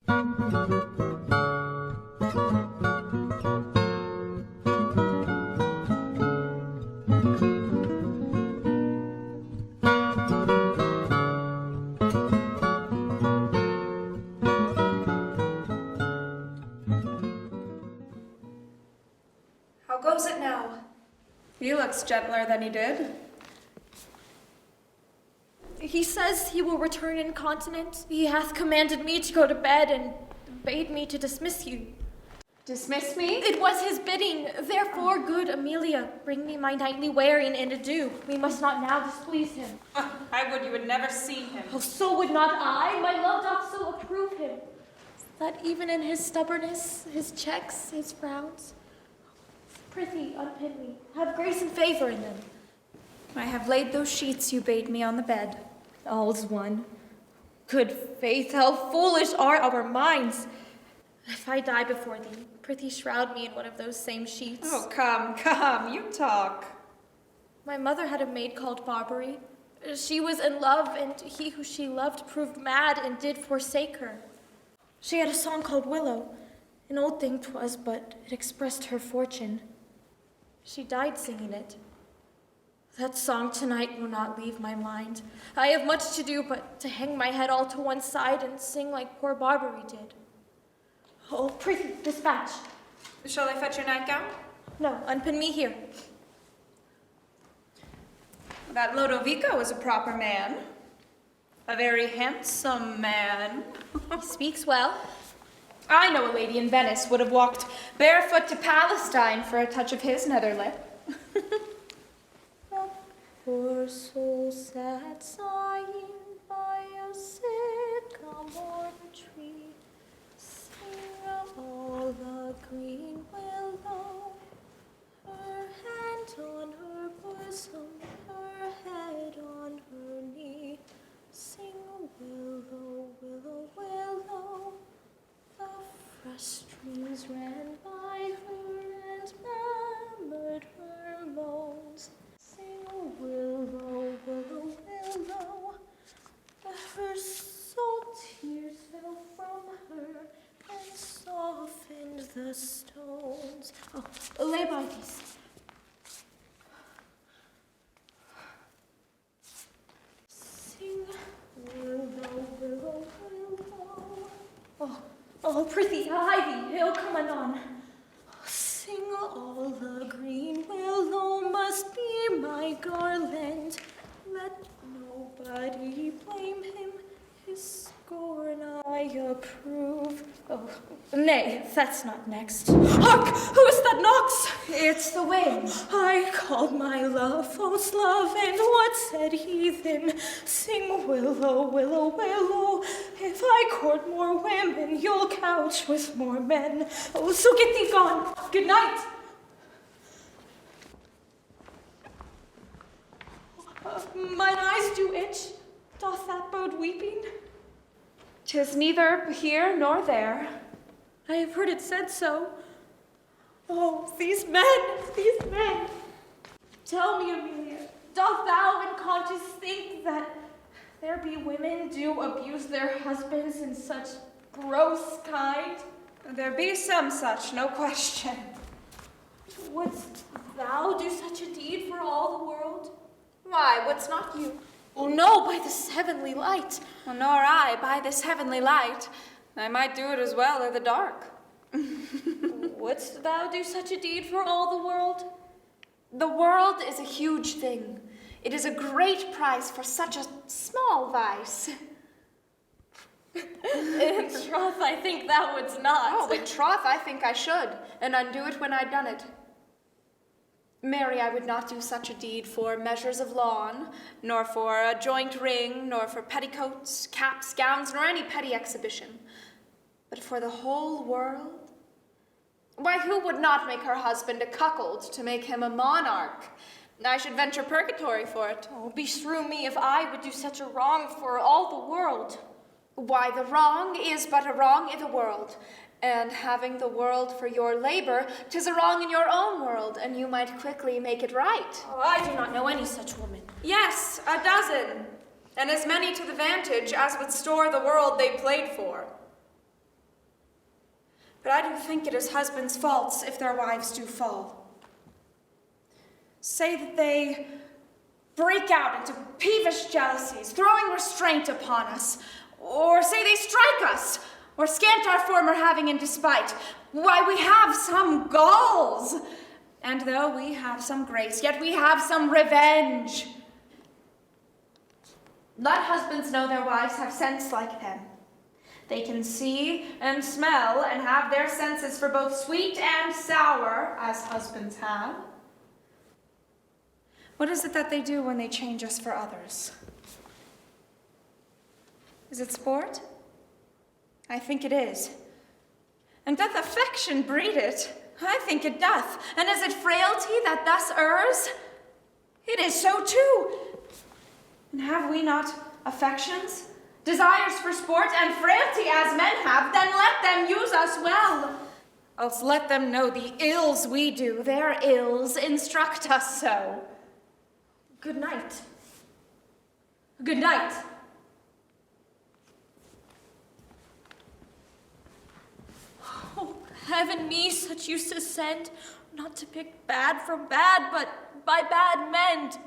How goes it now? He looks gentler than he did. He says he will return incontinent. He hath commanded me to go to bed and bade me to dismiss you. Dismiss me? It was his bidding. Therefore, good Emilia, bring me my nightly wearing and adieu. We must not now displease him. I would you had never seen him. Oh, so would not I. My love doth so approve him, that even in his stubbornness, his checks, his frowns, prithee, unpin me. Have grace and favor in them. I have laid those sheets you bade me on the bed. All's one. Good faith, how foolish are our minds. If I die before thee, prithee shroud me in one of those same sheets. Oh, come, you talk. My mother had a maid called Barbary. She was in love, and he who she loved proved mad and did forsake her. She had a song called Willow. An old thing 'twas, but it expressed her fortune. She died singing it. That song tonight will not leave my mind. I have much to do but to hang my head all to one side and sing like poor Barbary did. Oh, prithee, dispatch. Shall I fetch your nightgown? No, unpin me here. That Lodovico is a proper man. A very handsome man. He speaks well. I know a lady in Venice would have walked barefoot to Palestine for a touch of his nether lip. Poor soul sat sighing by a sycamore tree, sing all the green willow, her hand on her bosom, her head on her knee, sing willow, willow, willow. The fresh streams ran by her and murmured her moans. Sing willow, willow, willow. Her salt tears fell from her and softened the stones. Oh, lay by these. Sing willow, willow, willow. Oh, prithee, ivy, he'll come anon. Sing all the green willow must be my garland. Let nobody blame him, his scorn I approve. Oh, nay, that's not next. Hark! Who is that knocks? It's the wind. I called my love, false love, and what said he then? Sing willow, willow, willow. If I court more women, you'll couch with more men. Oh, so get thee gone. Good night. Mine eyes do itch. Doth that bode weeping? 'Tis neither here nor there. I have heard it said so. Oh, these men. Tell me, Emilia, doth thou in conscience think that there be women do abuse their husbands in such gross kind? There be some such, no question. Wouldst thou do such a deed for all the world? Why, wouldst not you? Oh, no, by this heavenly light. Well, nor I, by this heavenly light. I might do it as well i' the dark. Wouldst thou do such a deed for all the world? The world is a huge thing. It is a great price for such a small vice. In troth, I think thou wouldst not. Oh, in troth, I think I should, and undo it when I'd done it. Marry, I would not do such a deed for measures of lawn, nor for a joint ring, nor for petticoats, caps, gowns, nor any petty exhibition. But for the whole world? Why, who would not make her husband a cuckold to make him a monarch? I should venture purgatory for it. Oh, beshrew me if I would do such a wrong for all the world. Why, the wrong is but a wrong i' the world, and having the world for your labor, 'tis a wrong in your own world, and you might quickly make it right. Oh, I do not know any such woman. Yes, a dozen, and as many to the vantage as would store the world they played for. But I do think it is husbands' faults if their wives do fall. Say that they break out into peevish jealousies, throwing restraint upon us, or say they strike us, or scant our former having in despite. Why, we have some galls, and though we have some grace, yet we have some revenge. Let husbands know their wives have sense like them. They can see and smell and have their senses for both sweet and sour, as husbands have. What is it that they do when they change us for others? Is it sport? I think it is. And doth affection breed it? I think it doth. And is it frailty that thus errs? It is so too. And have we not affections, desires for sport, and frailty as men have? Then let them use us well. Else let them know the ills we do, their ills instruct us so. Good night. Good night. Oh, heaven me such use to send, not to pick bad from bad, but by bad mend.